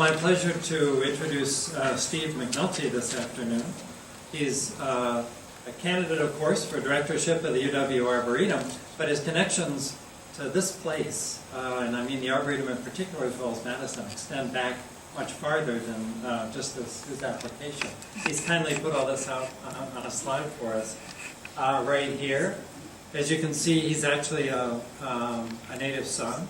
my pleasure to introduce Steve McNulty this afternoon. He's a candidate, of course, for directorship of the UW Arboretum, but his connections to this place, and I mean the Arboretum in particular as well as Madison, extend back much farther than just his application. He's kindly put all this out on a slide for us right here. As you can see, he's actually a native son.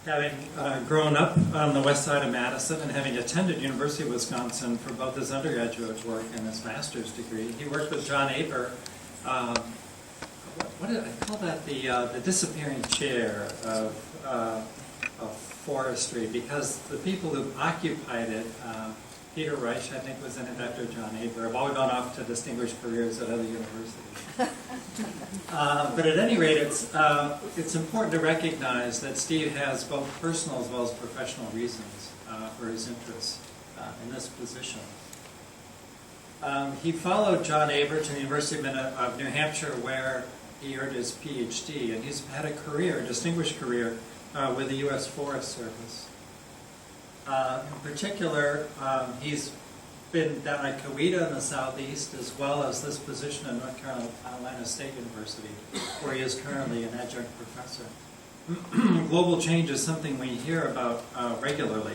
Having grown up on the west side of Madison and having attended University of Wisconsin for both his undergraduate work and his master's degree, he worked with John Aber. What did I call that? The disappearing chair of forestry, because the people who occupied it, Peter Reich, I think, was in it after John Aber, have all gone off to distinguished careers at other universities. But at any rate, it's important to recognize that Steve has both personal as well as professional reasons for his interest in this position. He followed John Aber to the University of New Hampshire, where he earned his PhD, and he's had a career, a distinguished career, with the U.S. Forest Service. In particular, he's been down at Coweta in the southeast, as well as this position in North Carolina State University, where he is currently an adjunct professor. Global change is something we hear about regularly,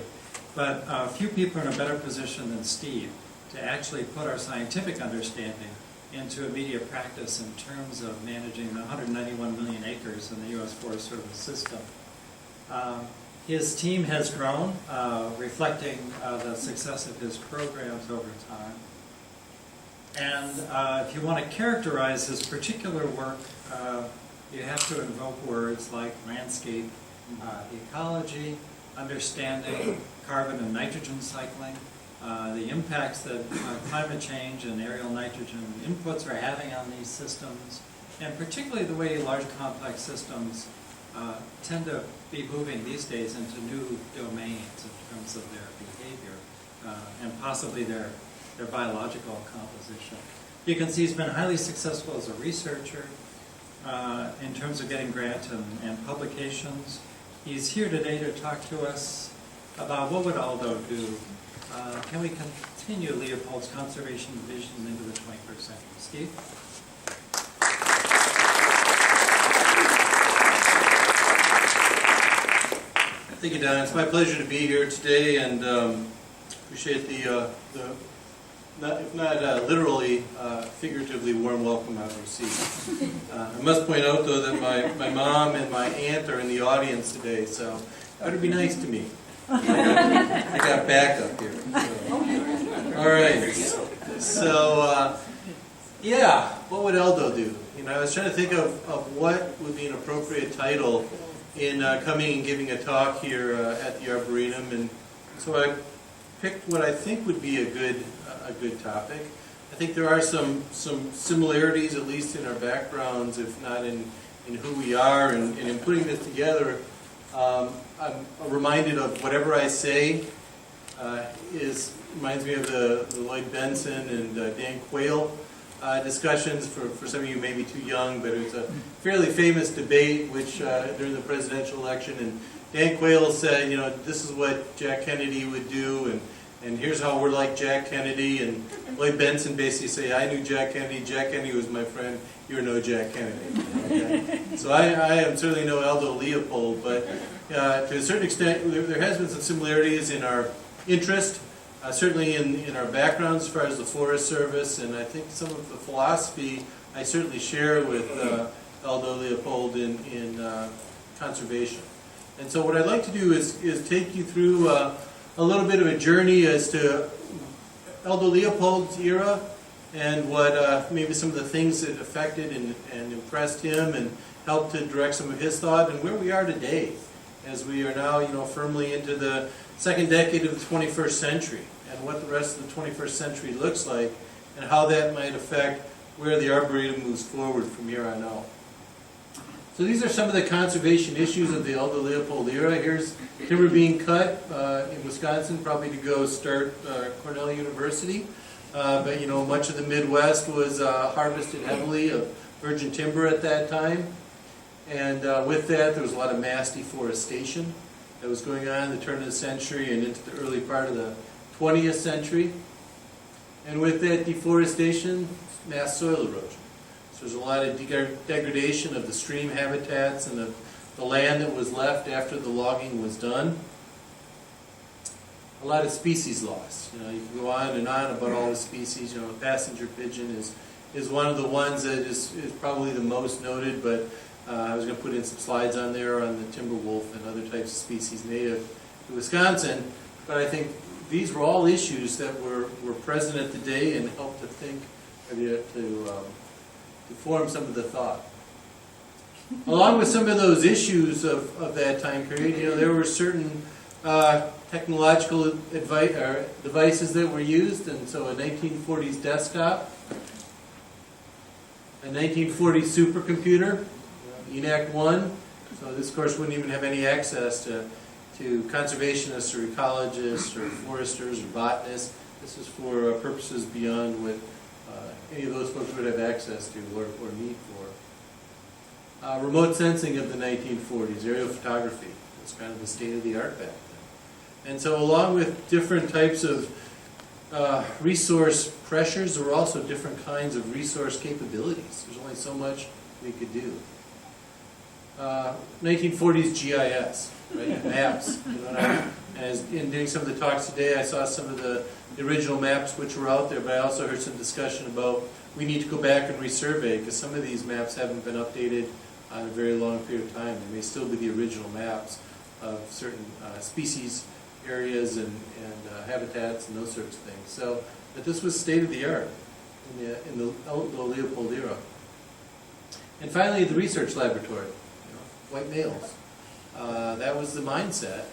but few people are in a better position than Steve to actually put our scientific understanding into immediate practice in terms of managing the 191 million acres in the U.S. Forest Service system. His team has grown, reflecting the success of his programs over time. And if you want to characterize his particular work, you have to invoke words like landscape ecology, understanding carbon and nitrogen cycling, the impacts that climate change and aerial nitrogen inputs are having on these systems, and particularly the way large complex systems tend to be moving these days into new domains in terms of their behavior and possibly their biological composition. You can see he's been highly successful as a researcher in terms of getting grants and publications. He's here today to talk to us about what would Aldo do. Can we continue Leopold's conservation vision into the 21st century? Steve? Thank you, Don. It's my pleasure to be here today, and appreciate the if not literally, figuratively warm welcome I've received. I must point out, though, that my mom and my aunt are in the audience today, so that would be nice to me. I got backup here. So. All right. So, yeah, what would Aldo do? You know, I was trying to think of what would be an appropriate title in coming and giving a talk here at the Arboretum, and so I picked what I think would be a good topic. I think there are some similarities, at least in our backgrounds, if not in who we are, and in putting this together. I'm reminded of whatever I say reminds me of the Lloyd Benson and Dan Quayle discussions. For some of you may be too young, but it was a fairly famous debate which during the presidential election, and Dan Quayle said, you know, this is what Jack Kennedy would do, and here's how we're like Jack Kennedy, and Lloyd Benson basically say, I knew Jack Kennedy was my friend, you're no Jack Kennedy. Okay? So I am certainly no Aldo Leopold, but to a certain extent there has been some similarities in our interest, certainly in our backgrounds as far as the Forest Service, and I think some of the philosophy I certainly share with Aldo Leopold in conservation. And so what I'd like to do is take you through a little bit of a journey as to Aldo Leopold's era and what maybe some of the things that affected and impressed him and helped to direct some of his thought, and where we are today as we are now, you know, firmly into the second decade of the 21st century, and what the rest of the 21st century looks like and how that might affect where the Arboretum moves forward from here on out. So these are some of the conservation issues of the Aldo Leopold era. Here's timber being cut in Wisconsin, probably to go start Cornell University. But you know, much of the Midwest was harvested heavily of virgin timber at that time. And with that, there was a lot of mass deforestation. that was going on in the turn of the century and into the early part of the 20th century. And with that deforestation, mass soil erosion. So there's a lot of degradation of the stream habitats and the land that was left after the logging was done. A lot of species loss. You know, you can go on and on about all the species. You know, passenger pigeon is one of the ones that is probably the most noted, but I was going to put in some slides on there on the timber wolf and other types of species native to Wisconsin. But I think these were all issues that were present at the day and helped to think, to form some of the thought. Along with some of those issues of that time period, you know, there were certain technological devices that were used, and so a 1940s desktop, a 1940s supercomputer, ENAC 1. So this, of course, wouldn't even have any access to conservationists or ecologists or foresters or botanists. This is for purposes beyond what any of those folks would have access to or need for. Remote sensing of the 1940s, aerial photography. It's kind of the state of the art back then. And so along with different types of resource pressures, there were also different kinds of resource capabilities. There's only so much we could do. 1940s GIS, right? Maps. You know, as in doing some of the talks today, I saw some of the original maps which were out there, but I also heard some discussion about we need to go back and resurvey because some of these maps haven't been updated on a very long period of time. They may still be the original maps of certain species, areas, and habitats and those sorts of things. So, but this was state of the art in the Leopold era. And finally, the research laboratory, you know, white males. That was the mindset,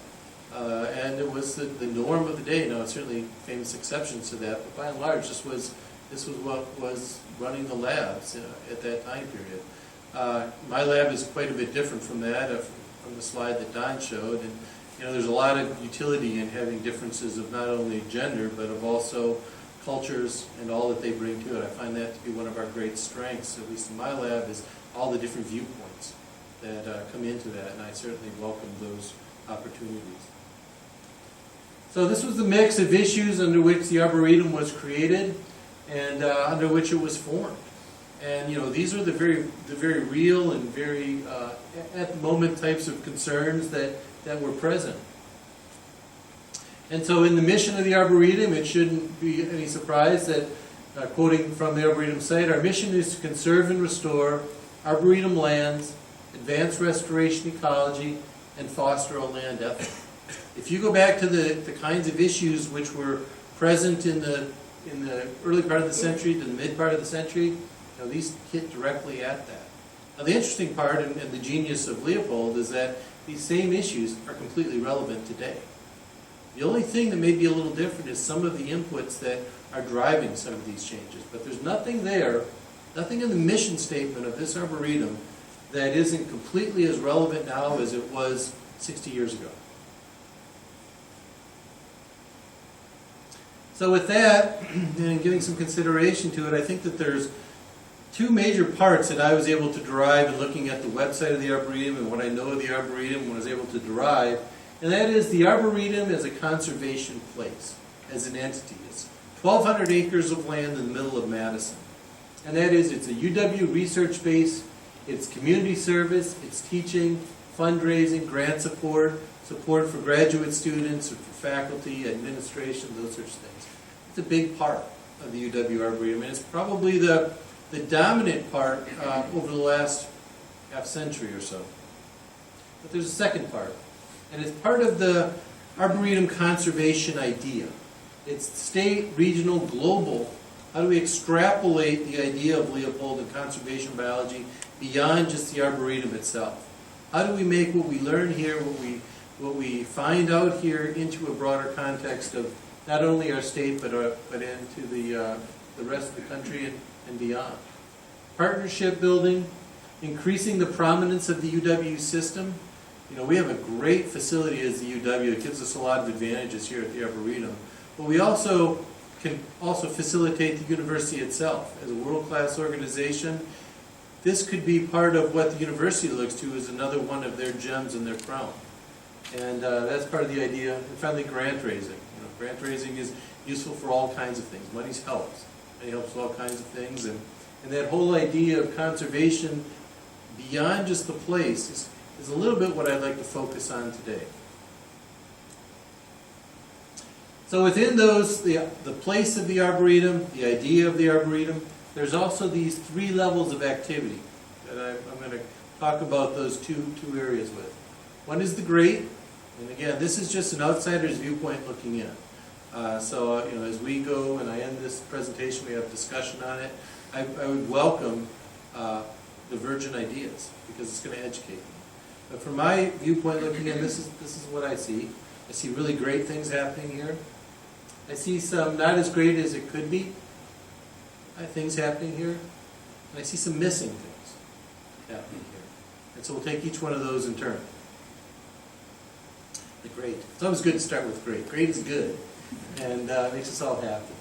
and it was the norm of the day. Now, certainly famous exceptions to that, but by and large, this was what was running the labs at that time period. My lab is quite a bit different from that, from the slide that Don showed, and you know, there's a lot of utility in having differences of not only gender, but of also cultures and all that they bring to it. I find that to be one of our great strengths, at least in my lab, is all the different viewpoints that come into that, and I certainly welcome those opportunities. So this was the mix of issues under which the Arboretum was created and under which it was formed. And you know, these are the very real and very at the moment types of concerns that were present. And so in the mission of the Arboretum, it shouldn't be any surprise that, quoting from the Arboretum site, our mission is to conserve and restore Arboretum lands, advance restoration ecology, and foster a land ethic. If you go back to the kinds of issues which were present in the early part of the century to the mid part of the century, you know, these hit directly at that. Now the interesting part and the genius of Leopold is that these same issues are completely relevant today. The only thing that may be a little different is some of the inputs that are driving some of these changes. But there's nothing there, nothing in the mission statement of this Arboretum that isn't completely as relevant now as it was 60 years ago. So with that, and giving some consideration to it, I think that there's two major parts that I was able to derive in looking at the website of the Arboretum and what I know of the Arboretum and was able to derive, and that is the Arboretum as a conservation place, as an entity. It's 1,200 acres of land in the middle of Madison. And that is, it's a UW research base, it's community service, it's teaching, fundraising, grant support, support for graduate students or for faculty, administration, those sorts of things. It's a big part of the UW Arboretum, and it's probably the dominant part over the last half century or so. But there's a second part, and it's part of the Arboretum conservation idea. It's state, regional, global. How do we extrapolate the idea of Leopold and conservation biology beyond just the Arboretum itself? How do we make what we learn here, what we find out here, into a broader context of not only our state but into the rest of the country and beyond? Partnership building, increasing the prominence of the UW system. You know, we have a great facility as the UW. It gives us a lot of advantages here at the Arboretum. But we also can facilitate the university itself as a world-class organization. This could be part of what the university looks to as another one of their gems in their crown. And that's part of the idea. And finally, grant raising. You know, grant raising is useful for all kinds of things. Money helps. Money helps with all kinds of things. And that whole idea of conservation beyond just the place is a little bit what I'd like to focus on today. So within those, the place of the Arboretum, the idea of the Arboretum, there's also these 3 levels of activity that I'm going to talk about those two areas with. One is the great, and again, this is just an outsider's viewpoint looking in. So you know, as we go and I end this presentation, we have discussion on it. I would welcome divergent ideas because it's going to educate me. But from my viewpoint looking in, this is what I see. I see really great things happening here. I see some not as great as it could be things happening here. And I see some missing things happening here. And so we'll take each one of those in turn. The great. It's always good to start with great. Great is good. And makes us all happy.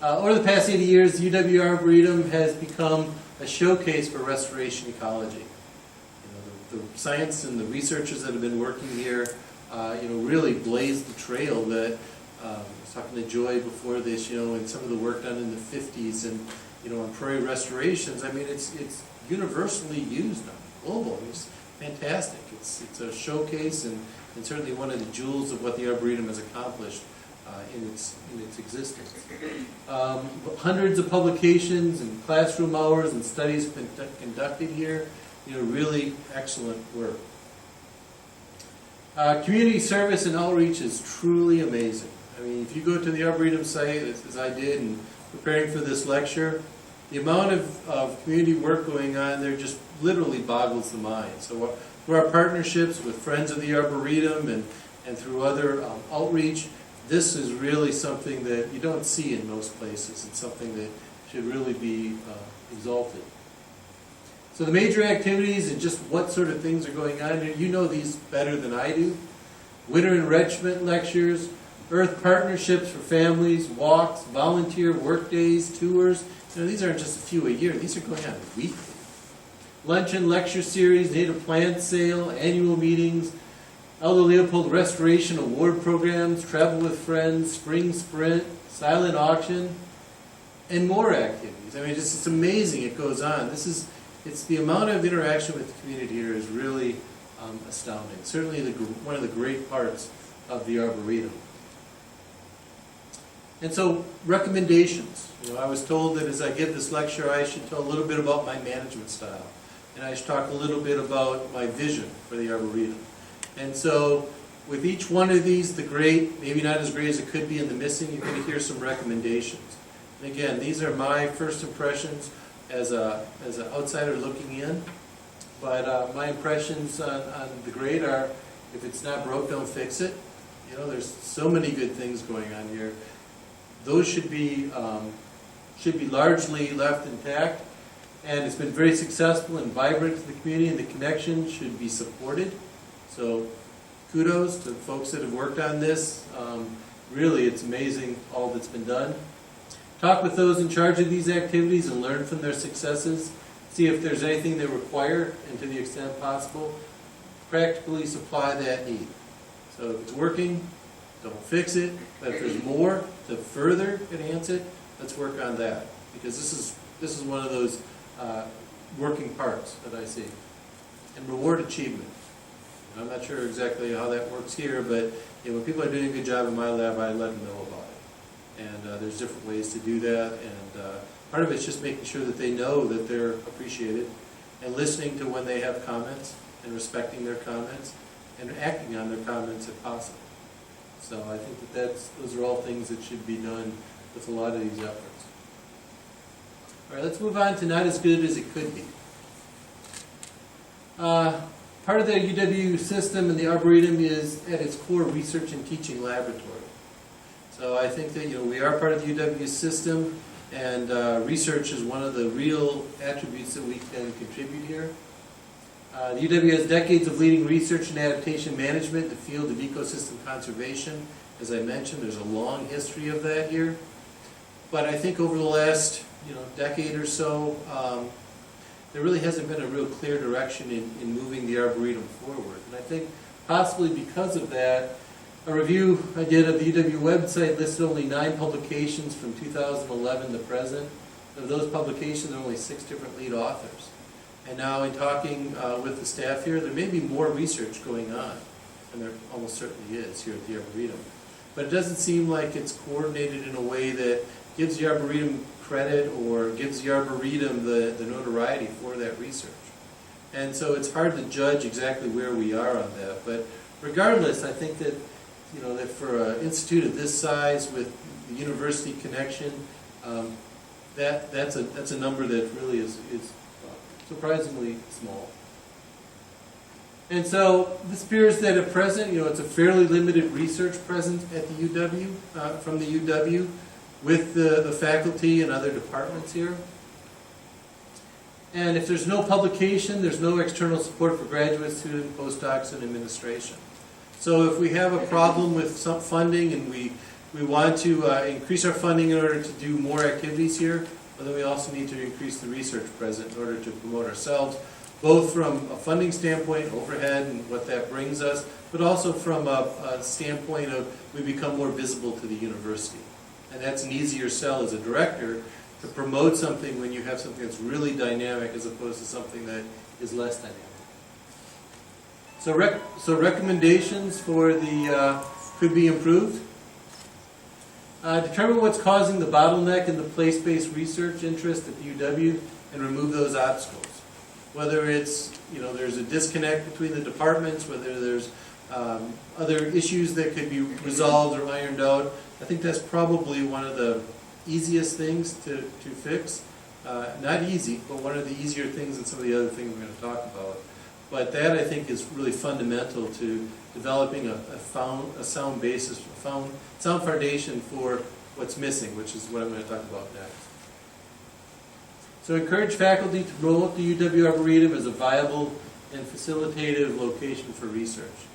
Over the past 80 years, the UW Arboretum has become a showcase for restoration ecology. You know, the science and the researchers that have been working here, you know, really blazed the trail that I was talking to Joy before this, you know, and some of the work done in the 50s and, you know, on prairie restorations. I mean, it's universally used now, global. It's fantastic. It's a showcase and certainly one of the jewels of what the Arboretum has accomplished in its existence. Hundreds of publications and classroom hours and studies have been conducted here. You know, really excellent work. Community service and outreach is truly amazing. I mean, if you go to the Arboretum site, as I did in preparing for this lecture, the amount of community work going on there just literally boggles the mind. So through our partnerships with Friends of the Arboretum and through other outreach, this is really something that you don't see in most places. It's something that should really be exalted. So the major activities and just what sort of things are going on here, you know these better than I do. Winter enrichment lectures, earth partnerships for families, walks, volunteer work days, tours. You know, these aren't just a few a year. These are going on weekly. Lunch and lecture series, native plant sale, annual meetings, Aldo Leopold Restoration Award programs, travel with friends, spring sprint, silent auction, and more activities. I mean, it's amazing it goes on. It's the amount of interaction with the community here is really astounding. Certainly one of the great parts of the Arboretum. And so, recommendations. You know, I was told that as I give this lecture, I should tell a little bit about my management style. And I should talk a little bit about my vision for the Arboretum. And so, with each one of these, the great, maybe not as great as it could be, and the missing, you're going to hear some recommendations. And again, these are my first impressions as an outsider looking in. But my impressions on the great are, if it's not broke, don't fix it. You know, there's so many good things going on here. Those should be largely left intact. And it's been very successful and vibrant to the community, and the connection should be supported. So kudos to folks that have worked on this. Really, it's amazing all that's been done. Talk with those in charge of these activities and learn from their successes. See if there's anything they require, and to the extent possible, practically supply that need. So if it's working, don't fix it. But if there's more to further enhance it, let's work on that. Because this is one of those working parts that I see. And reward achievement. I'm not sure exactly how that works here, but you know, when people are doing a good job in my lab, I let them know about it. And there's different ways to do that. And part of it's just making sure that they know that they're appreciated, and listening to when they have comments, and respecting their comments, and acting on their comments if possible. So I think those are all things that should be done with a lot of these efforts. All right, let's move on to not as good as it could be. Part of the UW system and the Arboretum is at its core research and teaching laboratory. So I think that we are part of the UW system, and research is one of the real attributes that we can contribute here. The UW has decades of leading research and adaptation management in the field of ecosystem conservation. As I mentioned, there's a long history of that here. But I think over the last decade or so, there really hasn't been a real clear direction in moving the Arboretum forward. And I think possibly because of that, a review I did of the UW website listed only 9 publications from 2011 to present. Of those publications, there are only 6 different lead authors. And now in talking with the staff here, there may be more research going on, and there almost certainly is here at the Arboretum. But it doesn't seem like it's coordinated in a way that gives the Arboretum credit or gives the Arboretum the notoriety for that research. And so it's hard to judge exactly where we are on that. But regardless, I think that, that for an institute of this size with the university connection, that's a number that really is surprisingly small. And so this appears that at present, it's a fairly limited research present at the UW, from the UW, with the faculty and other departments here. And if there's no publication, there's no external support for graduate students, postdocs, and administration. So if we have a problem with some funding and we want to increase our funding in order to do more activities here, well, then we also need to increase the research present in order to promote ourselves, both from a funding standpoint, overhead, and what that brings us, but also from a standpoint of we become more visible to the university. And that's an easier sell as a director, to promote something when you have something that's really dynamic as opposed to something that is less dynamic. So recommendations for the could be improved. Determine what's causing the bottleneck in the place-based research interest at the UW and remove those obstacles. Whether it's, there's a disconnect between the departments, whether there's other issues that could be resolved or ironed out. I think that's probably one of the easiest things to fix. Not easy, but one of the easier things than some of the other things we're going to talk about. But that, I think, is really fundamental to developing a sound basis, sound foundation for what's missing, which is what I'm going to talk about next. So encourage faculty to promote the UW Arboretum as a viable and facilitative location for research.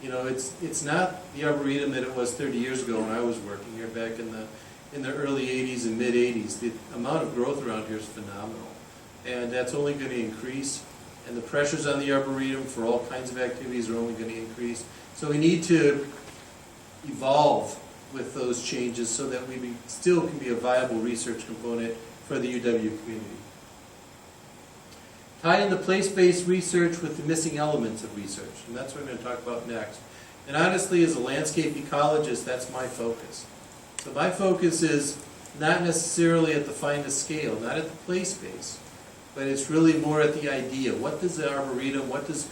It's not the Arboretum that it was 30 years ago when I was working here back in the early 80s and mid 80s. The amount of growth around here is phenomenal. And that's only going to increase. And the pressures on the Arboretum for all kinds of activities are only going to increase. So we need to evolve with those changes so that we still can be a viable research component for the UW community. Tie in the place-based research with the missing elements of research, and that's what I'm going to talk about next. And honestly, as a landscape ecologist, that's my focus. So my focus is not necessarily at the finest scale, not at the place-based, but it's really more at the idea. What does the Arboretum, what does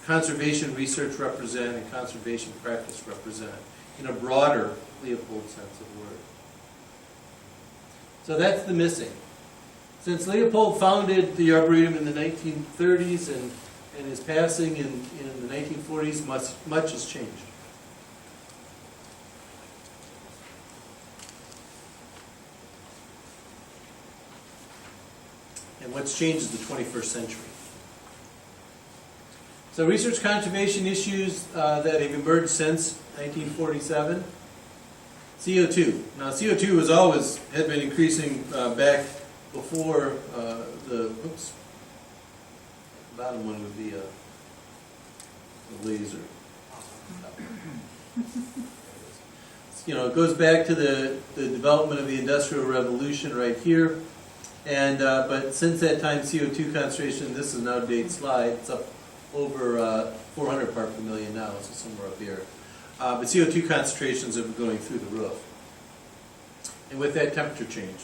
conservation research represent and conservation practice represent in a broader Leopold sense of word? So that's the missing. Since Leopold founded the Arboretum in the 1930s and his passing in the 1940s, much has changed. And what's changed is the 21st century. So research conservation issues that have emerged since 1947. CO2. Now CO2 had been increasing back before the bottom one would be a laser. It goes back to the development of the Industrial Revolution right here. And but since that time, CO2 concentration, this is an out-of-date slide, it's up over 400 part per million now, so somewhere up here. But CO2 concentrations have been going through the roof. And with that, temperature change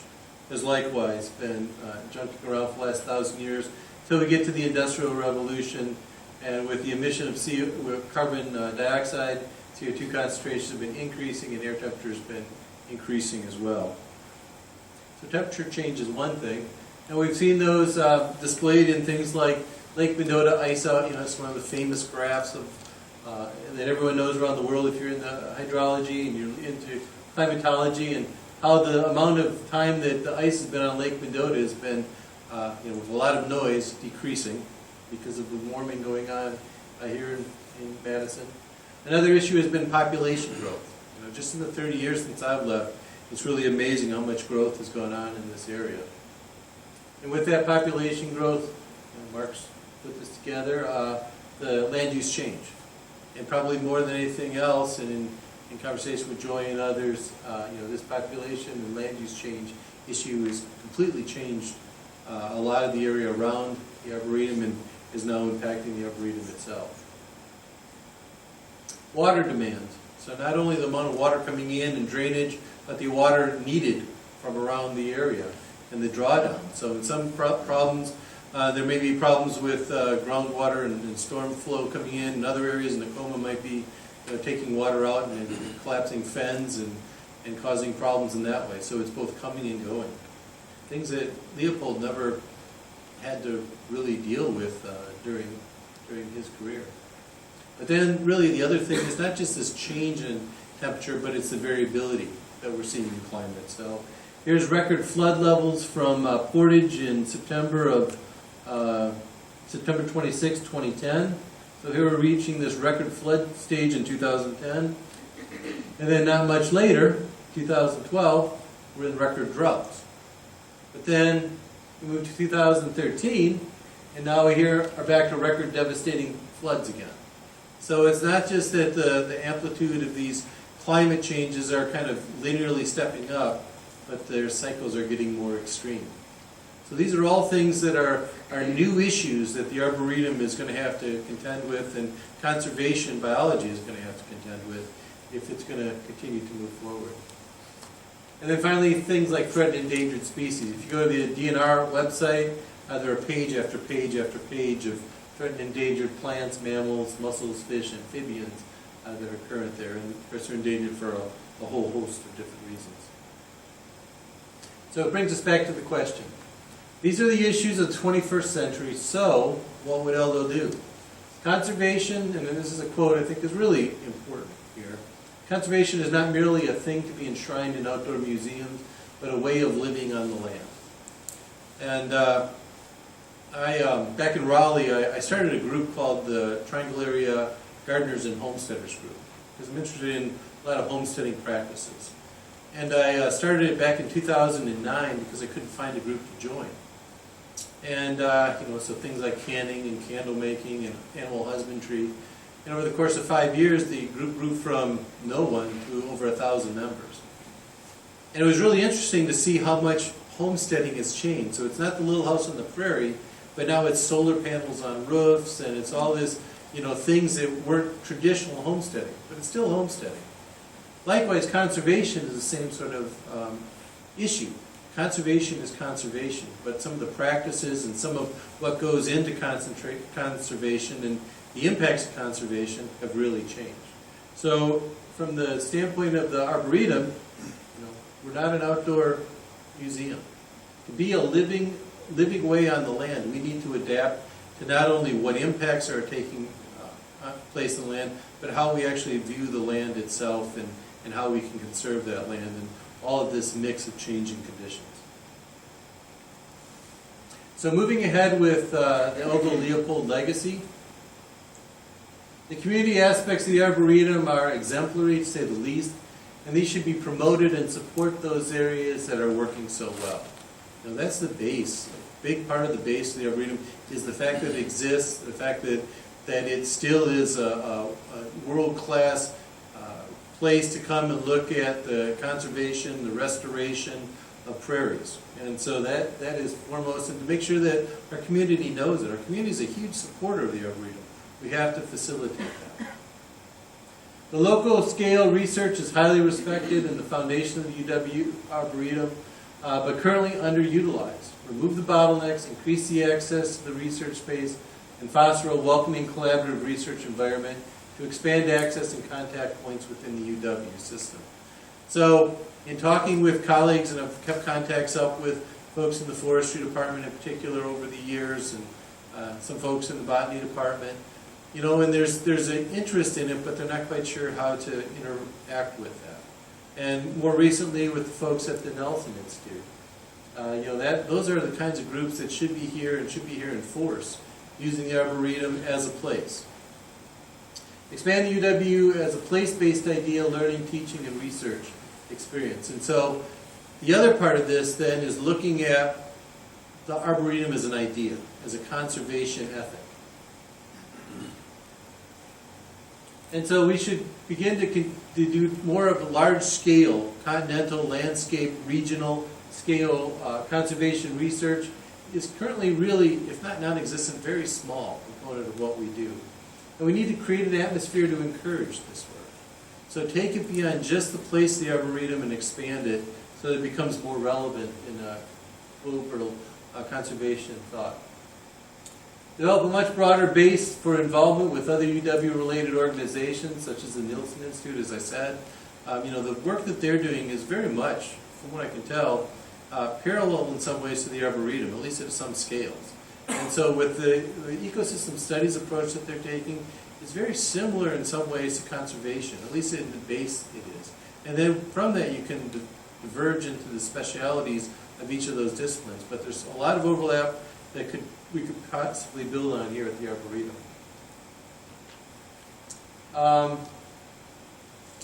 has likewise been jumping around for the last 1,000 years until we get to the Industrial Revolution. And with the emission of carbon dioxide, CO2 concentrations have been increasing and air temperature has been increasing as well. So temperature change is one thing. And we've seen those displayed in things like Lake Mendota ice out. It's one of the famous graphs of that everyone knows around the world if you're into hydrology and you're into climatology, and how the amount of time that the ice has been on Lake Mendota has been, with a lot of noise, decreasing because of the warming going on here in Madison. Another issue has been population growth. Just in the 30 years since I've left, it's really amazing how much growth has gone on in this area. And with that population growth, Mark's put this together, the land use change. And probably more than anything else, and in conversation with Joy and others, this population and land use change issue has completely changed a lot of the area around the Arboretum and is now impacting the Arboretum itself. Water demand. So not only the amount of water coming in and drainage, but the water needed from around the area and the drawdown. So in some problems, there may be problems with groundwater and storm flow coming in. In other areas, Tacoma might be taking water out and collapsing fens and causing problems in that way. So it's both coming and going. Things that Leopold never had to really deal with during his career. But then really the other thing is not just this change in temperature, but it's the variability that we're seeing in climate. So here's record flood levels from Portage in September 26, 2010. So here we're reaching this record flood stage in 2010. And then not much later, 2012, we're in record droughts. But then we move to 2013, and now we here are back to record devastating floods again. So it's not just that the amplitude of these climate changes are kind of linearly stepping up, but their cycles are getting more extreme. So these are all things that are new issues that the Arboretum is going to have to contend with, and conservation biology is going to have to contend with if it's going to continue to move forward. And then finally, things like threatened and endangered species. If you go to the DNR website, there are page after page after page of threatened and endangered plants, mammals, mussels, fish, amphibians that are current there. And of course, they're endangered for a whole host of different reasons. So it brings us back to the question. These are the issues of the 21st century, so what would Aldo do? Conservation, and this is a quote I think is really important here, conservation is not merely a thing to be enshrined in outdoor museums, but a way of living on the land. And back in Raleigh, I started a group called the Triangle Area Gardeners and Homesteaders Group, because I'm interested in a lot of homesteading practices. And I started it back in 2009 because I couldn't find a group to join. And so things like canning and candle making and animal husbandry. And over the course of 5 years, the group grew from no one to over 1,000 members. And it was really interesting to see how much homesteading has changed. So it's not the little house on the prairie, but now it's solar panels on roofs, and it's all this, things that weren't traditional homesteading, but it's still homesteading. Likewise, conservation is the same sort of issue. Conservation is conservation, but some of the practices and some of what goes into conservation and the impacts of conservation have really changed. So from the standpoint of the Arboretum, we're not an outdoor museum. To be a living way on the land, we need to adapt to not only what impacts are taking place in the land, but how we actually view the land itself and how we can conserve that land and all of this mix of changing conditions. So moving ahead with the Aldo Leopold legacy, the community aspects of the Arboretum are exemplary, to say the least, and these should be promoted and support those areas that are working so well. Now that's the base. A big part of the base of the Arboretum is the fact that it exists, the fact that it still is a world-class place to come and look at the conservation, the restoration of prairies. And so that is foremost, and to make sure that our community knows it. Our community is a huge supporter of the Arboretum. We have to facilitate that. The local scale research is highly respected in the foundation of the UW Arboretum, but currently underutilized. Remove the bottlenecks, increase the access to the research space, and foster a welcoming collaborative research environment to expand access and contact points within the UW system. So in talking with colleagues, and I've kept contacts up with folks in the forestry department in particular over the years, and some folks in the botany department, and there's an interest in it, but they're not quite sure how to interact with that. And more recently with the folks at the Nelson Institute, those are the kinds of groups that should be here and should be here in force, using the Arboretum as a place. Expand the UW as a place-based idea, learning, teaching, and research experience. And so the other part of this then is looking at the Arboretum as an idea, as a conservation ethic. And so we should begin to do more of a large-scale, continental, landscape, regional scale conservation research. Is currently really, if not non-existent, very small component of what we do. And we need to create an atmosphere to encourage this work. So take it beyond just the place of the Arboretum and expand it so that it becomes more relevant in global conservation thought. Develop a much broader base for involvement with other UW-related organizations, such as the Nielsen Institute, as I said. The work that they're doing is very much, from what I can tell, parallel in some ways to the Arboretum, at least at some scales. And so with the ecosystem studies approach that they're taking, it's very similar in some ways to conservation, at least in the base it is. And then from that you can diverge into the specialities of each of those disciplines. But there's a lot of overlap that we could possibly build on here at the Arboretum.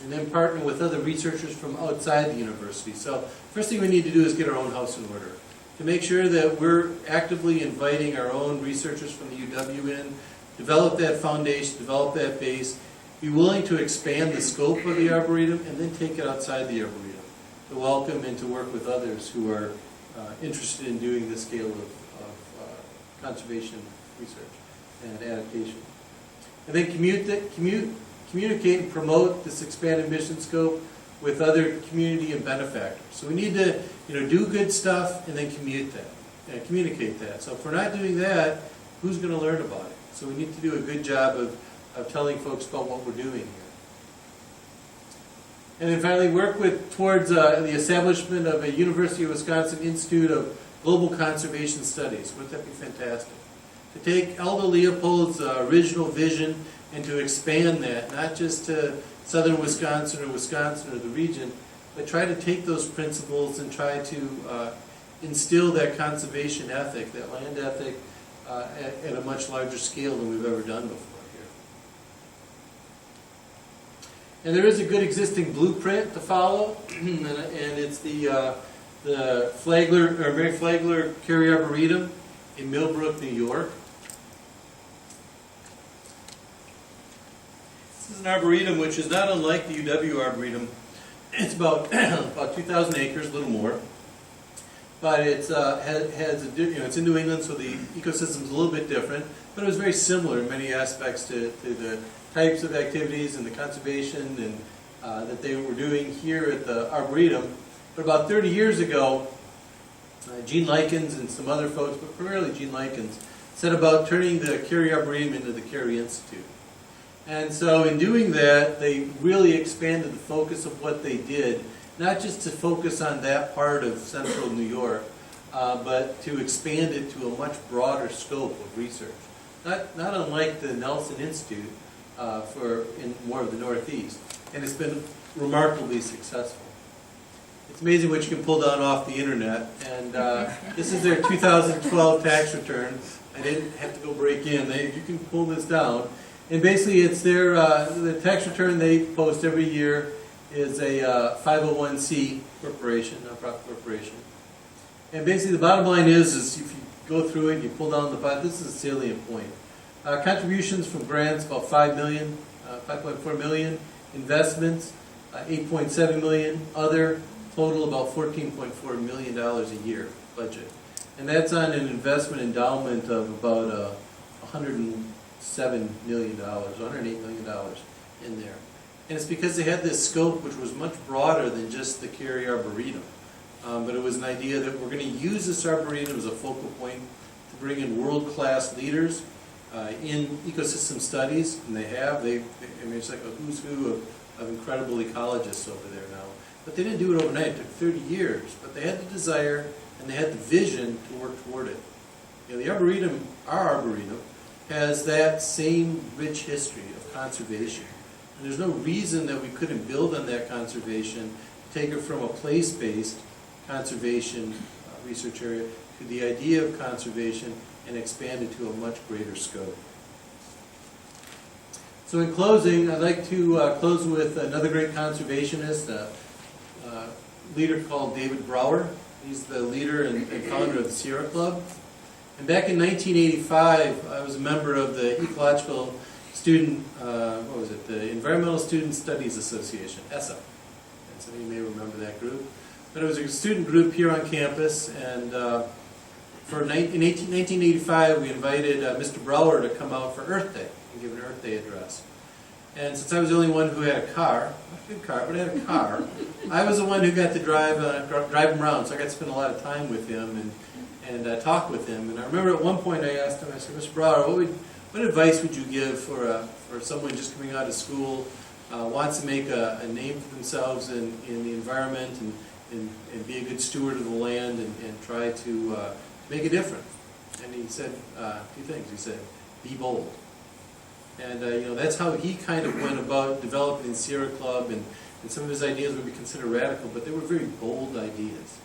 And then partner with other researchers from outside the university. So first thing we need to do is get our own house in order. To make sure that we're actively inviting our own researchers from the UW in, develop that foundation, develop that base, be willing to expand the scope of the Arboretum, and then take it outside the Arboretum to welcome and to work with others who are interested in doing this scale of conservation research and adaptation. And then communicate and promote this expanded mission scope with other community and benefactors. So we need to do good stuff and then communicate that. So if we're not doing that, who's going to learn about it? So we need to do a good job of telling folks about what we're doing here. And then finally, work towards the establishment of a University of Wisconsin Institute of Global Conservation Studies. Wouldn't that be fantastic? To take Aldo Leopold's original vision and to expand that, not just to southern Wisconsin or the region, but try to take those principles and try to instill that conservation ethic, that land ethic, at a much larger scale than we've ever done before here. And there is a good existing blueprint to follow, and it's the Mary Flagler Carey Arboretum in Millbrook, New York. This is an arboretum which is not unlike the UW Arboretum. It's about 2,000 acres, a little more. But it's it's in New England, so the ecosystem is a little bit different. But it was very similar in many aspects to the types of activities and the conservation and that they were doing here at the Arboretum. But about 30 years ago, Gene Likens and some other folks, but primarily Gene Likens, set about turning the Carey Arboretum into the Carey Institute. And so in doing that, they really expanded the focus of what they did, not just to focus on that part of central New York, but to expand it to a much broader scope of research. Not unlike the Nelson Institute in more of the Northeast. And it's been remarkably successful. It's amazing what you can pull down off the internet. And this is their 2012 tax return. I didn't have to go break in. You can pull this down. And basically it's their the tax return they post every year is a 501c corporation, nonprofit corporation. And basically the bottom line is if you go through it and you pull down the bottom, this is a salient point. Contributions from grants, about $5 million, 5.4 million. Investments, 8.7 million. Other, total about $14.4 million a year budget. And that's on an investment endowment of about $107 million, $108 million in there. And it's because they had this scope which was much broader than just the Carey Arboretum. But it was an idea that we're going to use this Arboretum as a focal point to bring in world-class leaders in ecosystem studies, and they have. I mean, it's like a who's who of incredible ecologists over there now. But they didn't do it overnight. It took 30 years. But they had the desire and they had the vision to work toward it. The Arboretum, our Arboretum, has that same rich history of conservation. And there's no reason that we couldn't build on that conservation, take it from a place-based conservation research area to the idea of conservation and expand it to a much greater scope. So in closing, I'd like to close with another great conservationist, a leader called David Brower. He's the leader and founder of the Sierra Club. And back in 1985, I was a member of the Ecological student, what was it, the Environmental Student Studies Association, ESSA. And some of you may remember that group. But it was a student group here on campus, and in 1985 we invited Mr. Brower to come out for Earth Day and give an Earth Day address. And since I was the only one who had a car, not a good car, but I had a car, I was the one who got to drive him around, so I got to spend a lot of time with him and talk with him. And I remember at one point I asked him, I said, Mr. Brower, what advice would you give for someone just coming out of school, wants to make a name for themselves in the environment and be a good steward of the land and try to make a difference? And he said a few things. He said, be bold. And that's how he kind of went about developing the Sierra Club, and some of his ideas would be considered radical, but they were very bold ideas.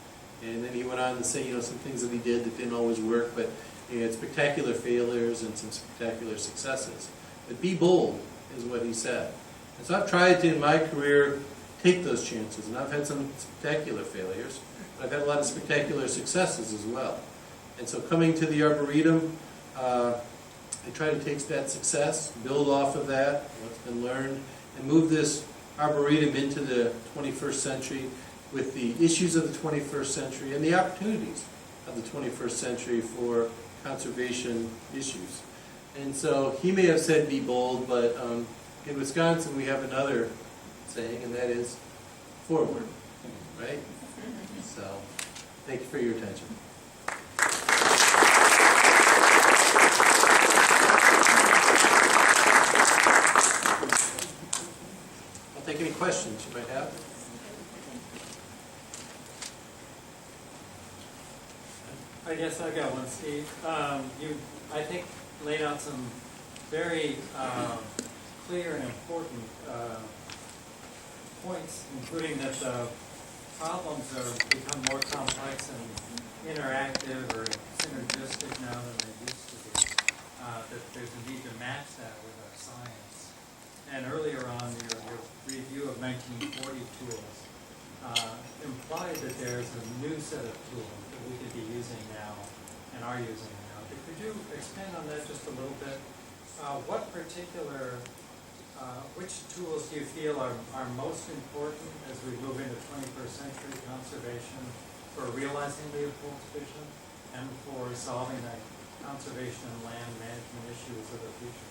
And then he went on to say, some things that he did that didn't always work, but he had spectacular failures and some spectacular successes. But be bold is what he said. And so I've tried to, in my career, take those chances, and I've had some spectacular failures, but I've had a lot of spectacular successes as well. And so coming to the Arboretum, I try to take that success, build off of that, what's been learned, and move this Arboretum into the 21st century with the issues of the 21st century and the opportunities of the 21st century for conservation issues. And so he may have said be bold, but in Wisconsin we have another saying, and that is forward, right? So thank you for your attention. I'll take any questions you might have. I guess I've got one, Steve. You, I think, laid out some very clear and important points, including that the problems are become more complex and interactive or synergistic now than they used to be. That there's a need to match that with our science. And earlier on, your review of 1940 tools implied that there's a new set of tools that we could be using now and are using now. Could you expand on that just a little bit? What particular, which tools do you feel are most important as we move into 21st century conservation for realizing Leopold's vision and for solving the conservation and land management issues of the future?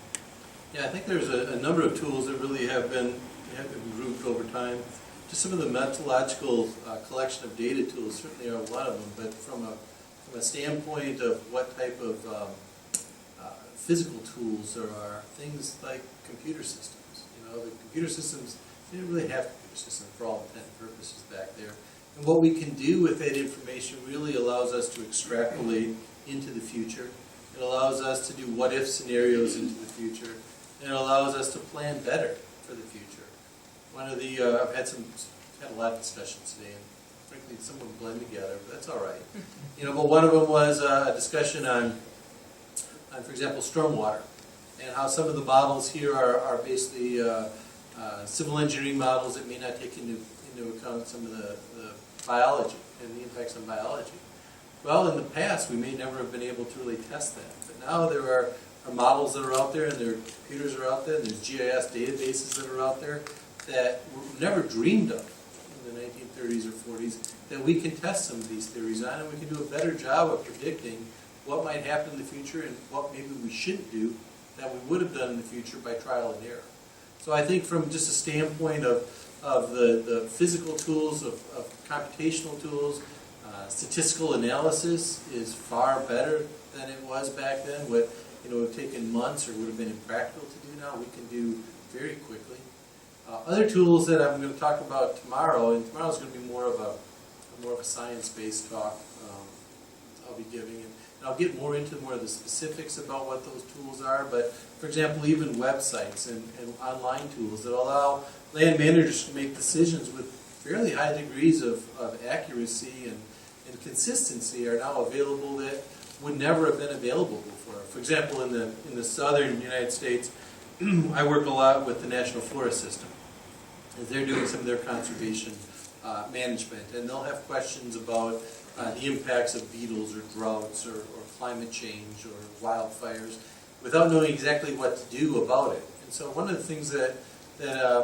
Yeah, I think there's a number of tools that really have been improved over time. Just some of the methodological collection of data tools certainly are one of them, but from a standpoint of what type of physical tools there are, things like computer systems. The computer systems, they didn't really have computer systems for all intent and purposes back there. And what we can do with that information really allows us to extrapolate into the future. It allows us to do what-if scenarios into the future. And it allows us to plan better for the future. One of the, I've had a lot of discussions today, and frankly some of them blend together, but that's all right. But one of them was a discussion on, for example, stormwater, and how some of the models here are basically civil engineering models that may not take into account some of the biology and the impacts on biology. Well, in the past, we may never have been able to really test that, but now there are models that are out there, and there are computers are out there, and there's GIS databases that are out there that were never dreamed of in the 1930s or 40s, that we can test some of these theories on, and we can do a better job of predicting what might happen in the future and what maybe we shouldn't do that we would have done in the future by trial and error. So I think from just a standpoint of the physical tools, of computational tools, statistical analysis is far better than it was back then. What would have taken months or would have been impractical to do now, we can do very quickly. Other tools that I'm going to talk about tomorrow, and tomorrow is going to be more of a science-based talk I'll be giving, and I'll get more into more of the specifics about what those tools are. But for example, even websites and online tools that allow land managers to make decisions with fairly high degrees of accuracy and consistency are now available that would never have been available before. For example, in the southern United States, I work a lot with the National Forest System, as they're doing some of their conservation management, and they'll have questions about the impacts of beetles or droughts or climate change or wildfires without knowing exactly what to do about it. so one of the things that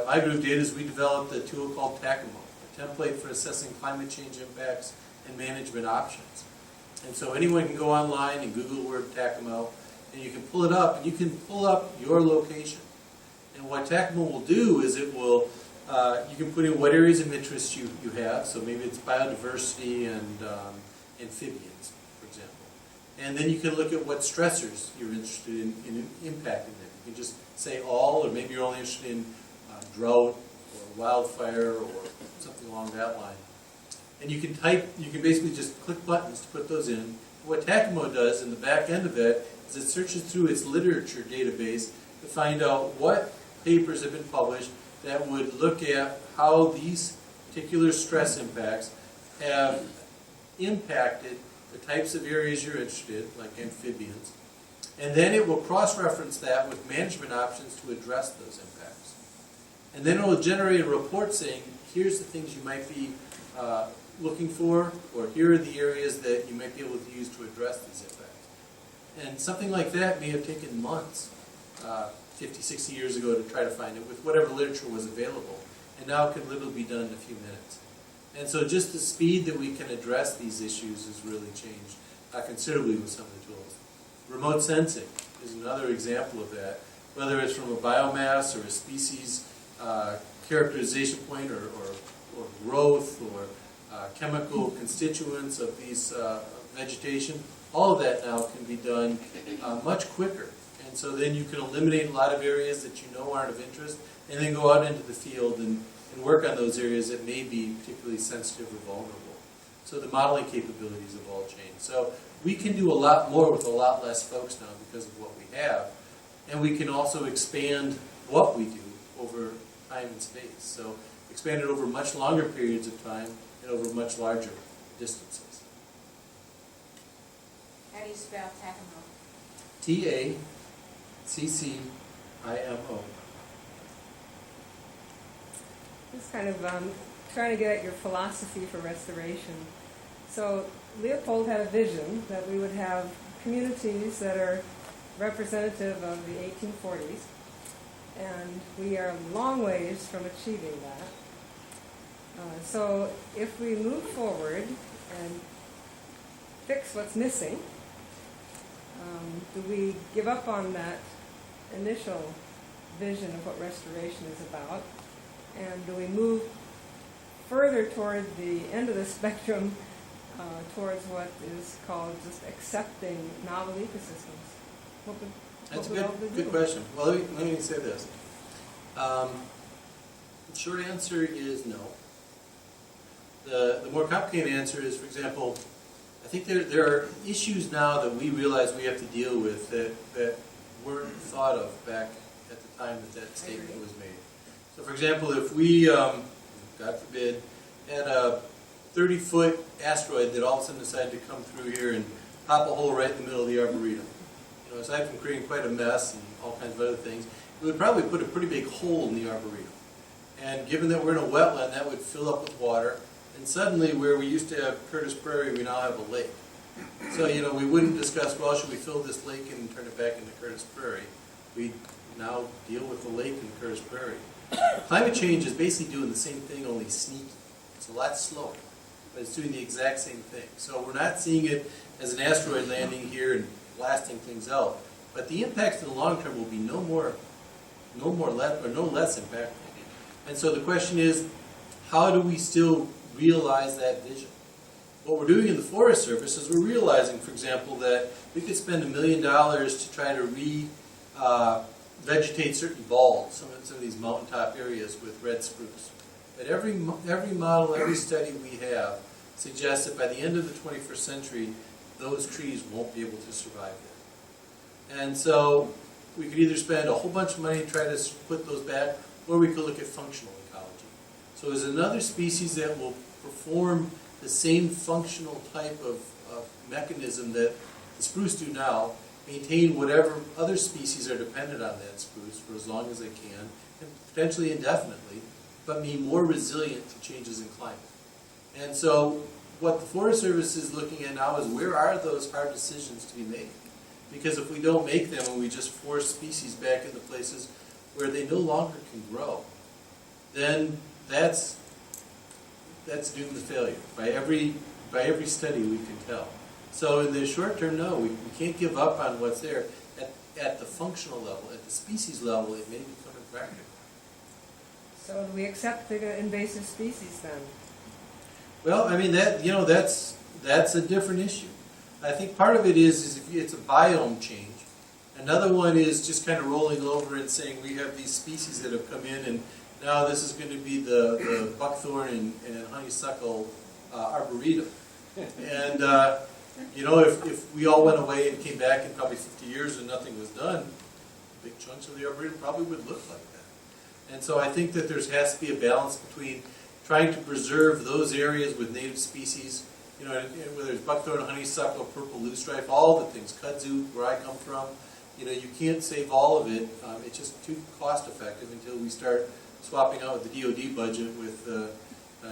my group did is we developed a tool called Tecmo, a template for assessing climate change impacts and management options. And so anyone can go online and Google the word Tecmo, and you can pull it up, and you can pull up your location. And what Tecmo will do is it will, you can put in what areas of interest you have, so maybe it's biodiversity and amphibians, for example. And then you can look at what stressors you're interested in impacting them. You can just say all, or maybe you're only interested in drought or wildfire or something along that line. And you can basically just click buttons to put those in. What Tecmo does in the back end of it is it searches through its literature database to find out what papers have been published that would look at how these particular stress impacts have impacted the types of areas you're interested in, like amphibians. And then it will cross-reference that with management options to address those impacts. And then it will generate a report saying, here's the things you might be looking for, or here are the areas that you might be able to use to address these impacts. And something like that may have taken months, 50, 60 years ago, to try to find it with whatever literature was available. And now it can literally be done in a few minutes. And so just the speed that we can address these issues has really changed considerably with some of the tools. Remote sensing is another example of that, whether it's from a biomass or a species characterization point or growth or chemical constituents of these vegetation. All of that now can be done much quicker. And so then you can eliminate a lot of areas that you know aren't of interest, and then go out into the field and work on those areas that may be particularly sensitive or vulnerable. So the modeling capabilities have all changed. So we can do a lot more with a lot less folks now because of what we have. And we can also expand what we do over time and space. So expand it over much longer periods of time and over much larger distances. How do you spell Tecmo? T-A-C-C-I-M-O. Just kind of trying to get at your philosophy for restoration. So Leopold had a vision that we would have communities that are representative of the 1840s, and we are a long ways from achieving that. So if we move forward and fix what's missing, do we give up on that initial vision of what restoration is about? And do we move further toward the end of the spectrum towards what is called just accepting novel ecosystems? That's a good question. Well, let me say this. The short answer is no. The more complicated answer is, for example, I think there are issues now that we realize we have to deal with that weren't thought of back at the time that statement was made. So, for example, if we, God forbid, had a 30-foot asteroid that all of a sudden decided to come through here and pop a hole right in the middle of the Arboretum, aside from creating quite a mess and all kinds of other things, it would probably put a pretty big hole in the Arboretum. And given that we're in a wetland, that would fill up with water. And suddenly, where we used to have Curtis Prairie, we now have a lake. So, we wouldn't discuss, well, should we fill this lake and turn it back into Curtis Prairie? We now deal with the lake in Curtis Prairie. Climate change is basically doing the same thing, only sneaky. It's a lot slower, but it's doing the exact same thing. So we're not seeing it as an asteroid landing here and blasting things out. But the impacts in the long term will be no less impactful. And so the question is, how do we still realize that vision? What we're doing in the Forest Service is we're realizing, for example, that we could spend $1 million to try to vegetate certain balds, some of these mountaintop areas with red spruce. But every model, every study we have suggests that by the end of the 21st century, those trees won't be able to survive there. And so we could either spend a whole bunch of money to try to put those back, or we could look at functional ecology. So there's another species that will perform the same functional type of mechanism that the spruce do now, maintain whatever other species are dependent on that spruce for as long as they can, and potentially indefinitely, but be more resilient to changes in climate. And so what the Forest Service is looking at now is, where are those hard decisions to be made? Because if we don't make them and we just force species back into places where they no longer can grow, then that's doomed to failure. By every study we can tell. So in the short term, no, we can't give up on what's there. At the functional level, at the species level, it may become impractical. So do we accept the invasive species then? Well, I mean that's a different issue. I think part of it is if it's a biome change. Another one is just kind of rolling over and saying we have these species that have come in, and now this is going to be the buckthorn and honeysuckle arboretum. And if we all went away and came back in probably 50 years and nothing was done, big chunks of the arboretum probably would look like that. And so I think that there has to be a balance between trying to preserve those areas with native species, whether it's buckthorn, honeysuckle, purple loosestrife, all the things, kudzu, where I come from. You can't save all of it. It's just too cost effective until we start swapping out the DoD budget with the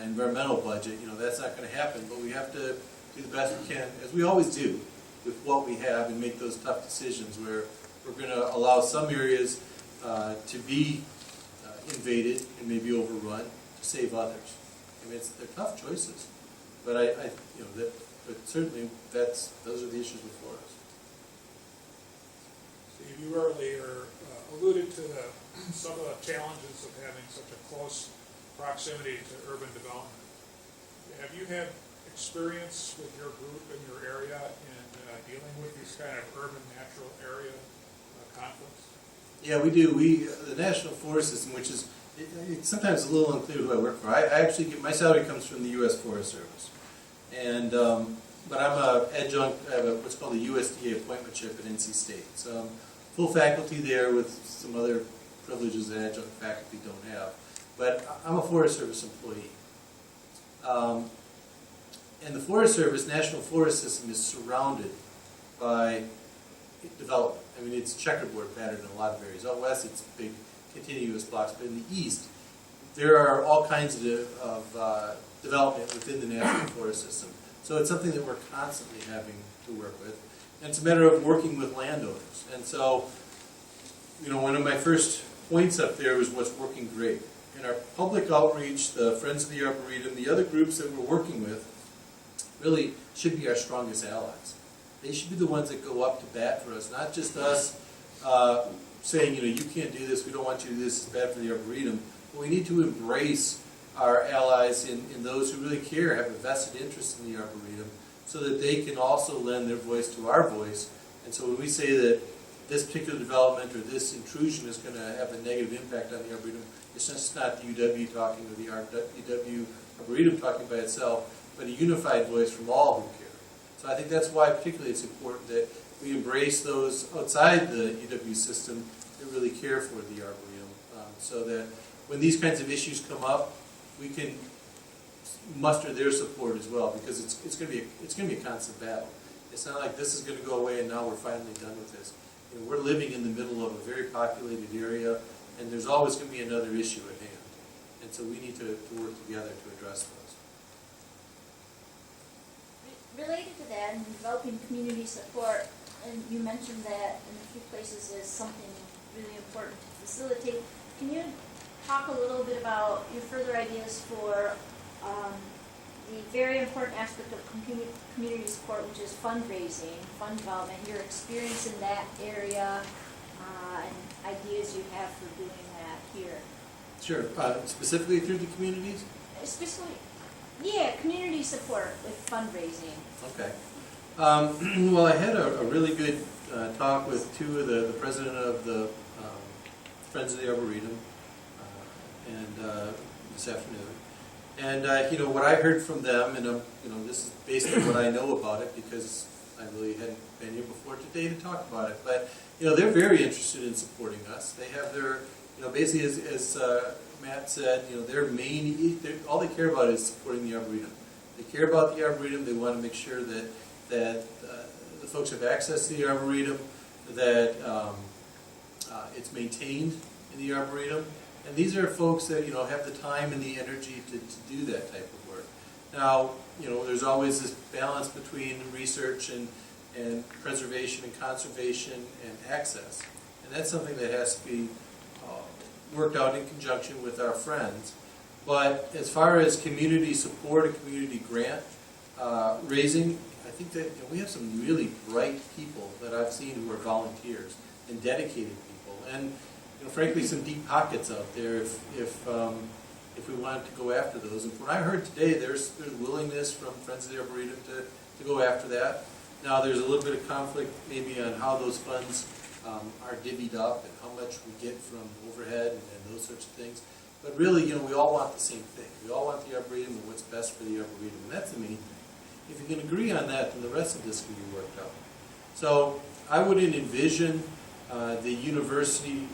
environmental budget. That's not going to happen, but we have to do the best we can, as we always do, with what we have and make those tough decisions where we're going to allow some areas to be invaded and maybe overrun to save others. I mean, they're tough choices, but but certainly those are the issues before us. Steve, you earlier alluded to some of the challenges of having such a close proximity to urban development. Have you had experience with your group in your area in dealing with these kind of urban natural area conflicts? Yeah, we do. The National Forest System, which is it's sometimes a little unclear who I work for. I actually my salary comes from the U.S. Forest Service, and but I'm an adjunct. I have what's called a USDA appointmentship at NC State. So I'm full faculty there with some other privileges that adjunct faculty don't have. But I'm a Forest Service employee. And the Forest Service National Forest System is surrounded by development. I mean, it's checkerboard pattern in a lot of areas. Out west, it's big continuous blocks, but in the east, there are all kinds of development within the National Forest System. So it's something that we're constantly having to work with. And it's a matter of working with landowners. And so, one of my first points up there was what's working great. In our public outreach, the Friends of the Arboretum, the other groups that we're working with, really should be our strongest allies. They should be the ones that go up to bat for us, not just us saying, you can't do this, we don't want you to do this, it's bad for the Arboretum. But we need to embrace our allies in those who really care, have a vested interest in the Arboretum, so that they can also lend their voice to our voice. And so when we say that this particular development or this intrusion is going to have a negative impact on the Arboretum, it's just not the UW talking or the UW Arboretum talking by itself, but a unified voice from all who care. So I think that's why particularly it's important that we embrace those outside the UW system that really care for the Arboretum, so that when these kinds of issues come up, we can muster their support as well, because it's going to be a constant battle. It's not like this is going to go away and now we're finally done with this. We're living in the middle of a very populated area, and there's always going to be another issue at hand. And so we need to work together to address those. Related to that, and developing community support, and you mentioned that in a few places is something really important to facilitate. Can you talk a little bit about your further ideas for the very important aspect of community support, which is fundraising, fund development, your experience in that area, and ideas you have for doing that here? Sure. Specifically through the communities? Specifically, yeah, community support with fundraising. Okay. Well, I had a really good talk with two of the president of the Friends of the Arboretum and this afternoon. And what I heard from them, and this is based on what I know about it because I really hadn't been here before today to talk about it. But they're very interested in supporting us. They have their, basically as Matt said, their main, all they care about is supporting the Arboretum. They care about the Arboretum. They want to make sure that the folks have access to the Arboretum, that it's maintained in the Arboretum. And these are folks that have the time and the energy to do that type of work. Now, there's always this balance between research and preservation and conservation and access. And that's something that has to be worked out in conjunction with our friends. But as far as community support and community grant raising, I think that we have some really bright people that I've seen who are volunteers and dedicated people, and frankly some deep pockets out there if we wanted to go after those. And from what I heard today, there's willingness from Friends of the Arboretum to go after that. Now there's a little bit of conflict maybe on how those funds are divvied up and how much we get from overhead and those sorts of things. But really, we all want the same thing. We all want the Arboretum and what's best for the Arboretum, and that's the main thing. If you can agree on that, then the rest of this can be worked out. So I wouldn't envision the university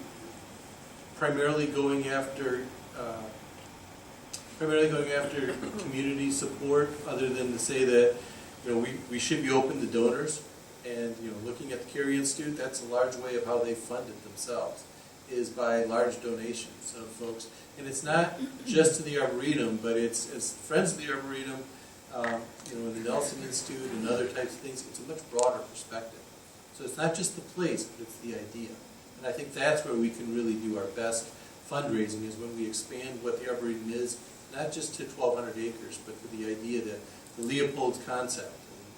primarily going after community support, other than to say that we should be open to donors. And looking at the Carey Institute, that's a large way of how they fund it themselves, is by large donations of folks. And it's not just to the Arboretum, but it's Friends of the Arboretum, and the Nelson Institute and other types of things. It's a much broader perspective. So it's not just the place, but it's the idea. And I think that's where we can really do our best fundraising, is when we expand what the Arboretum is, not just to 1,200 acres, but to the idea that the Leopold's concept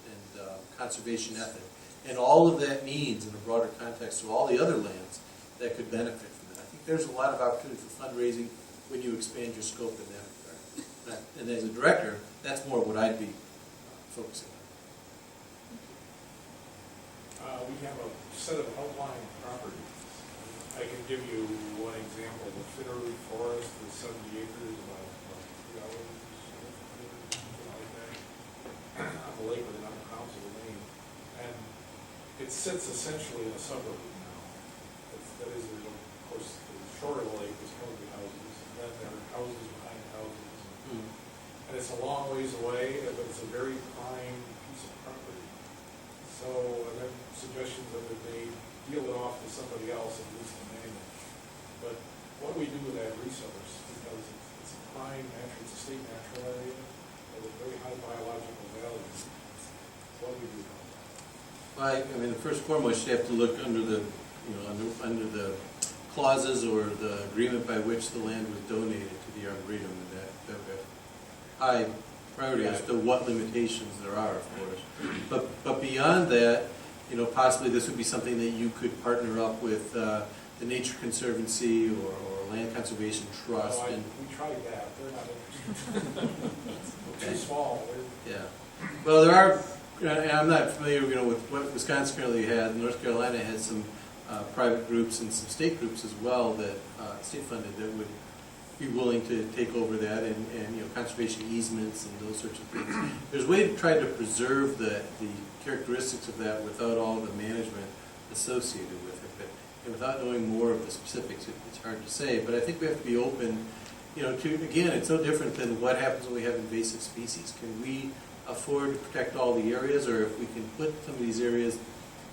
and conservation ethic, and all of that means in a broader context to all the other lands that could benefit from it. I think there's a lot of opportunity for fundraising when you expand your scope in that regard. And as a director, that's more what I'd be focusing on. We have a set of outlying properties. I can give you one example. The Finnerly Forest is 70 acres, about 3 hours, something like that, on the lake within the council lane. And it sits essentially in a suburb now. That is, there's of course, the shore of the lake is probably houses, and then there are houses behind houses. And it's a long ways away, but it's a very prime piece of property. So, and then suggestions that they deal it off to somebody else, at least to manage. But what do we do with that resource? Because it's a prime natural, it's a state natural area with very high biological value. What do we do about that? I mean, first and foremost, you have to look under the, under the clauses or the agreement by which the land was donated to the Arboretum, and that high priority as to what limitations there are, of course. But beyond that, possibly this would be something that you could partner up with the Nature Conservancy or Land Conservation Trust. We tried that. They're not interested. Okay. Too small. Yeah. Well, there are. And I'm not familiar, with what Wisconsin currently has. North Carolina has some private groups and some state groups as well that state funded that would be willing to take over that, and conservation easements and those sorts of things. There's a way to try to preserve the characteristics of that without all the management associated with it. But without knowing more of the specifics, it's hard to say. But I think we have to be open, to, again, it's no different than what happens when we have invasive species. Can we afford to protect all the areas, or if we can put some of these areas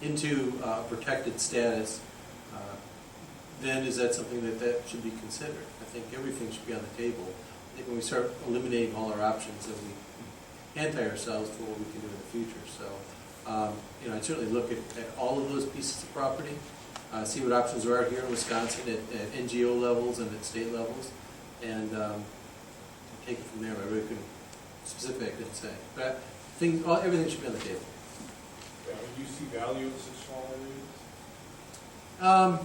into protected status, then is that something that should be considered? I think everything should be on the table. I think when we start eliminating all our options, then we hand-tie ourselves for what we can do in the future. So, I'd certainly look at all of those pieces of property, see what options there are here in Wisconsin at NGO levels and at state levels, and take it from there. I really couldn't specific, I couldn't say. But everything should be on the table. Yeah, do you see value in such small areas?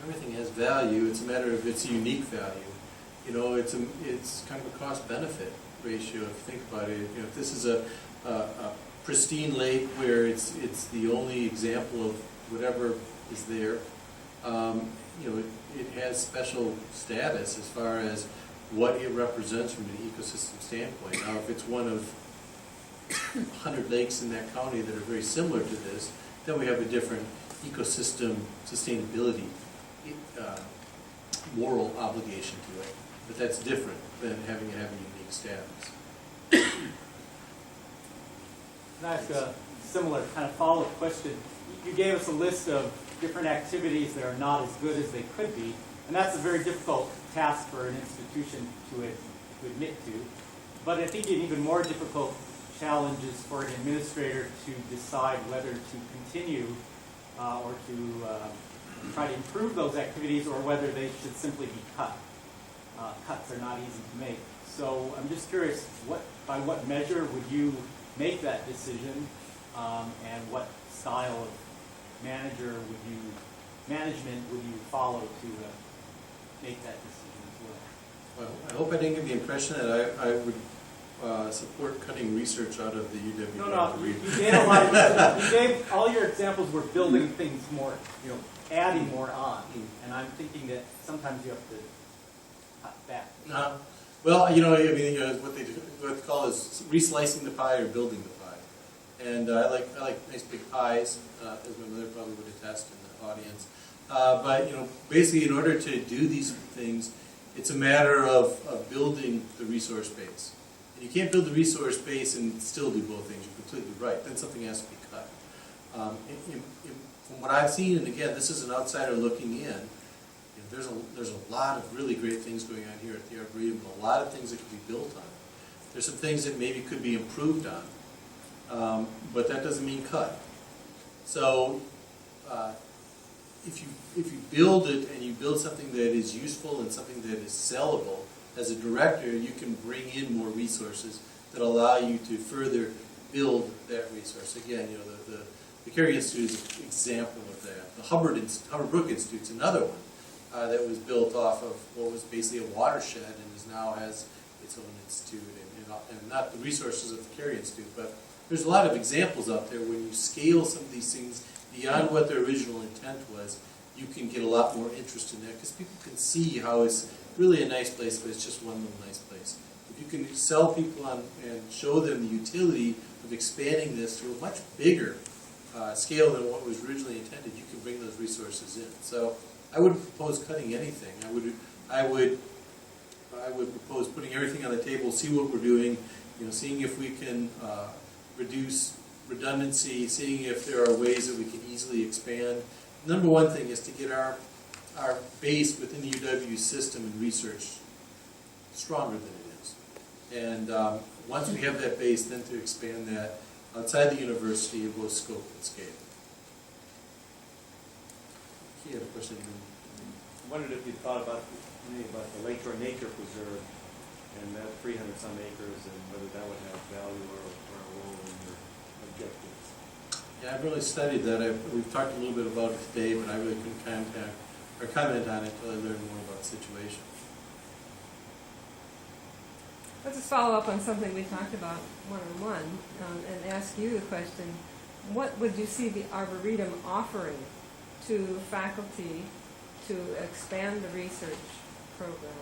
Everything has value. It's a matter of its unique value. It's kind of a cost-benefit ratio if you think about it. If this is a pristine lake where it's the only example of whatever is there, it has special status as far as what it represents from an ecosystem standpoint. Now, if it's one of 100 lakes in that county that are very similar to this, then we have a different ecosystem sustainability moral obligation to it. But that's different than having it have a unique status. Can I ask a similar kind of follow-up question? You gave us a list of different activities that are not as good as they could be, and that's a very difficult task for an institution to admit to. But I think an even more difficult challenge is for an administrator to decide whether to continue or to try to improve those activities or whether they should simply be cut. Cuts are not easy to make. So I'm just curious, by what measure would you make that decision, and what style of management would you follow to make that decision as well? Well, I hope I didn't give the impression that I would support cutting research out of the UW. No, you gave a lot of, you gave, all your examples were building things more, adding more on. And I'm thinking that sometimes you have to cut back. Well, I mean, what they call is reslicing the pie or building the pie. And I like nice big pies, as my mother probably would attest in the audience. But basically, in order to do these things, it's a matter of building the resource base. And you can't build the resource base and still do both things. You're completely right. Then something has to be cut. From what I've seen, and again, this is an outsider looking in, there's a lot of really great things going on here at the Arboretum, a lot of things that could be built on. There's some things that maybe could be improved on, but that doesn't mean cut. So if you build it and you build something that is useful and something that is sellable, as a director, you can bring in more resources that allow you to further build that resource. Again, the Carey Institute is an example of that. The Hubbard Brook Institute is another one. That was built off of what was basically a watershed and now has its own institute and not the resources of the Carey Institute, but there's a lot of examples out there when you scale some of these things beyond what their original intent was, you can get a lot more interest in that because people can see how it's really a nice place, but it's just one little nice place. If you can sell people on and show them the utility of expanding this to a much bigger scale than what was originally intended, you can bring those resources in. So I wouldn't propose cutting anything. I would propose putting everything on the table, see what we're doing, seeing if we can reduce redundancy, seeing if there are ways that we can easily expand. Number one thing is to get our base within the UW system and research stronger than it is. And once we have that base, then to expand that outside the university in both scope and scale. He had a question. I wondered if you thought about the Lakeshore Nature Preserve and that 300-some acres and whether that would have value or a role in your objectives. Yeah, I've really studied that. We've talked a little bit about it today, but I really couldn't comment on it until I learned more about the situation. Let's just follow up on something we talked about one-on-one and ask you the question, what would you see the Arboretum offering to faculty to expand the research program?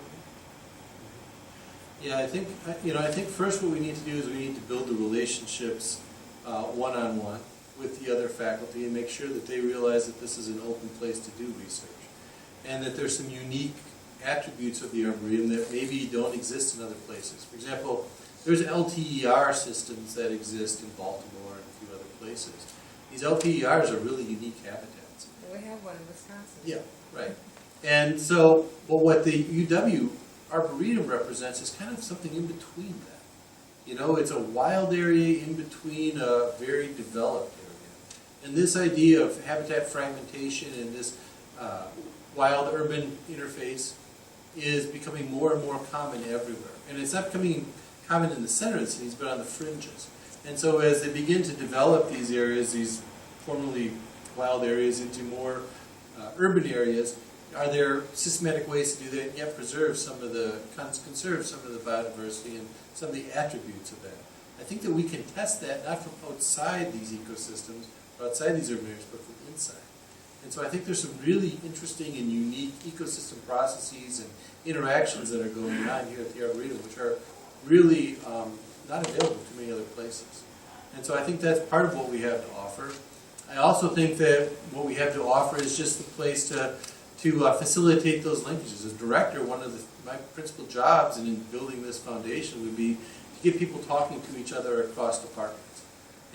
Yeah, I think first what we need to do is we need to build the relationships one-on-one with the other faculty and make sure that they realize that this is an open place to do research and that there's some unique attributes of the Arboretum that maybe don't exist in other places. For example, there's LTER systems that exist in Baltimore and a few other places. These LTERs are really unique habitats. We have one in Wisconsin. Yeah, right. And so, but what the UW Arboretum represents is kind of something in between that. It's a wild area in between a very developed area. And this idea of habitat fragmentation and this wild-urban interface is becoming more and more common everywhere. And it's not becoming common in the center of the cities, but on the fringes. And so as they begin to develop these areas, these formerly wild areas into more urban areas, are there systematic ways to do that and yet conserve some of the biodiversity and some of the attributes of that? I think that we can test that not from outside these ecosystems, or outside these urban areas, but from inside. And so I think there's some really interesting and unique ecosystem processes and interactions that are going on here at the Arboretum, which are really not available to many other places. And so I think that's part of what we have to offer. I also think that what we have to offer is just the place to facilitate those linkages. As director, one of my principal jobs in building this foundation would be to get people talking to each other across departments.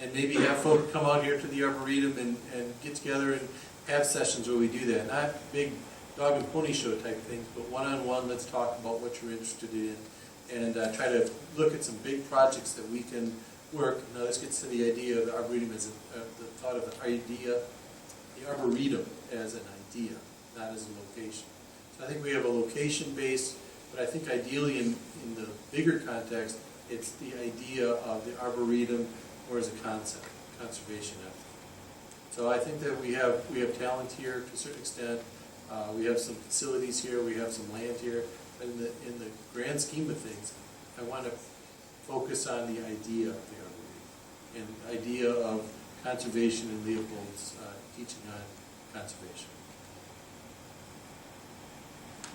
And maybe have folks come out here to the Arboretum and get together and have sessions where we do that. Not big dog and pony show type things, but one-on-one, let's talk about what you're interested in and try to look at some big projects that we can work. Now this gets to the idea of the Arboretum as the thought of the idea, the Arboretum as an idea. idea, not as a location. So I think we have a location base, but I think ideally in the bigger context, it's the idea of the Arboretum or as a concept, conservation effort. So I think that we have talent here to a certain extent. We have some facilities here, we have some land here, but in the grand scheme of things, I want to focus on the idea of the Arboretum and the idea of conservation and Leopold's teaching on conservation.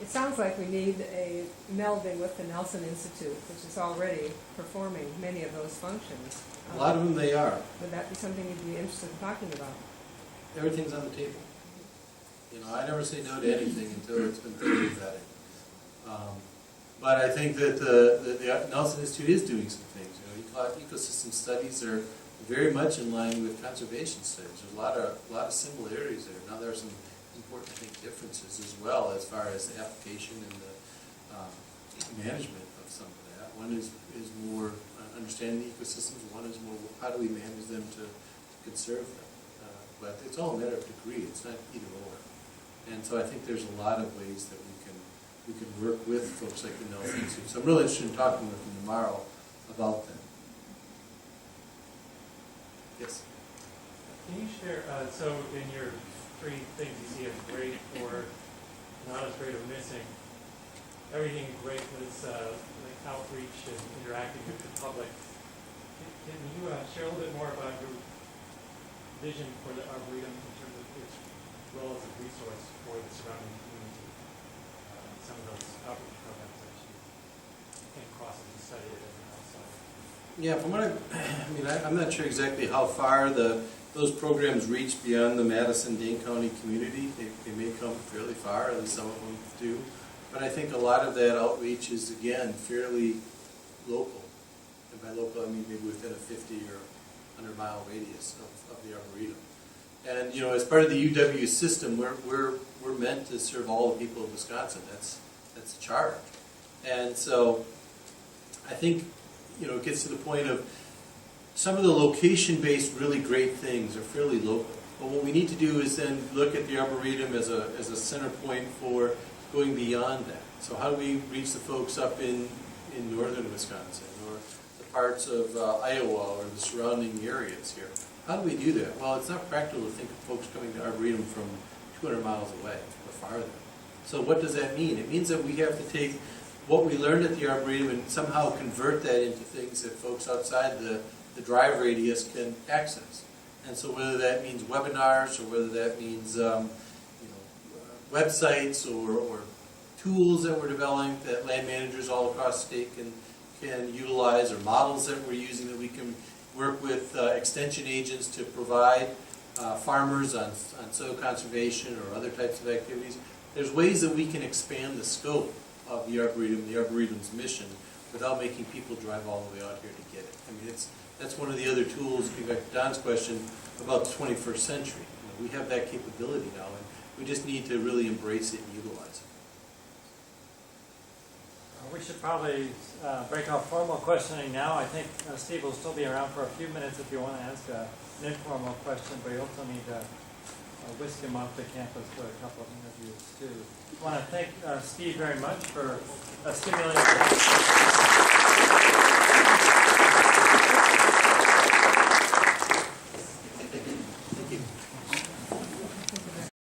It sounds like we need a melding with the Nelson Institute, which is already performing many of those functions. A lot of them they are. Would that be something you'd be interested in talking about? Everything's on the table. You know, I never say no to anything until it's been thoroughly vetted. But I think that the Nelson Institute is doing some things. You know, ecosystem studies are very much in line with conservation studies. There's a lot of similarities there. Now there are some important, I think, differences as well as far as the application and the management of some of that. One is more understanding the ecosystems. One is more how do we manage them to conserve them. But it's all a matter of degree. It's not either or. And so I think there's a lot of ways that we can work with folks like the Nelson Institute. So I'm really interested in talking with them tomorrow about them. Yes. Can you share, so in your three things you see as great or not as great or missing, everything great was like outreach and interacting with the public. Can you share a little bit more about your vision for the Arboretum in terms of its role as a resource for the surrounding community? Some of those outreach programs that you came across as you studied it as an outsider. Yeah, from what I'm not sure exactly how far those programs reach beyond the Madison-Dane County community. They may come fairly far, at least some of them do. But I think a lot of that outreach is, again, fairly local. And by local, I mean maybe within a 50 or 100-mile radius of the Arboretum. And, you know, as part of the UW system, we're meant to serve all the people of Wisconsin. That's the charge. And so I think, you know, it gets to the point of some of the location-based really great things are fairly local. But what we need to do is then look at the Arboretum as a center point for going beyond that. So how do we reach the folks up in northern Wisconsin or the parts of Iowa or the surrounding areas here? How do we do that? Well, it's not practical to think of folks coming to Arboretum from 200 miles away or farther. So what does that mean? It means that we have to take what we learned at the Arboretum and somehow convert that into things that folks outside the drive radius can access. And so whether that means webinars or whether that means websites or tools that we're developing that land managers all across the state can utilize, or models that we're using that we can work with extension agents to provide farmers on soil conservation or other types of activities. There's ways that we can expand the scope of the Arboretum's mission without making people drive all the way out here to get it. I mean, that's one of the other tools, getting back to Don's question, about the 21st century. You know, we have that capability now, and we just need to really embrace it and utilize it. We should probably break off formal questioning now. I think Steve will still be around for a few minutes if you want to ask an informal question, but you also need to whisk him off the campus for a couple of interviews too. I want to thank Steve very much for stimulating.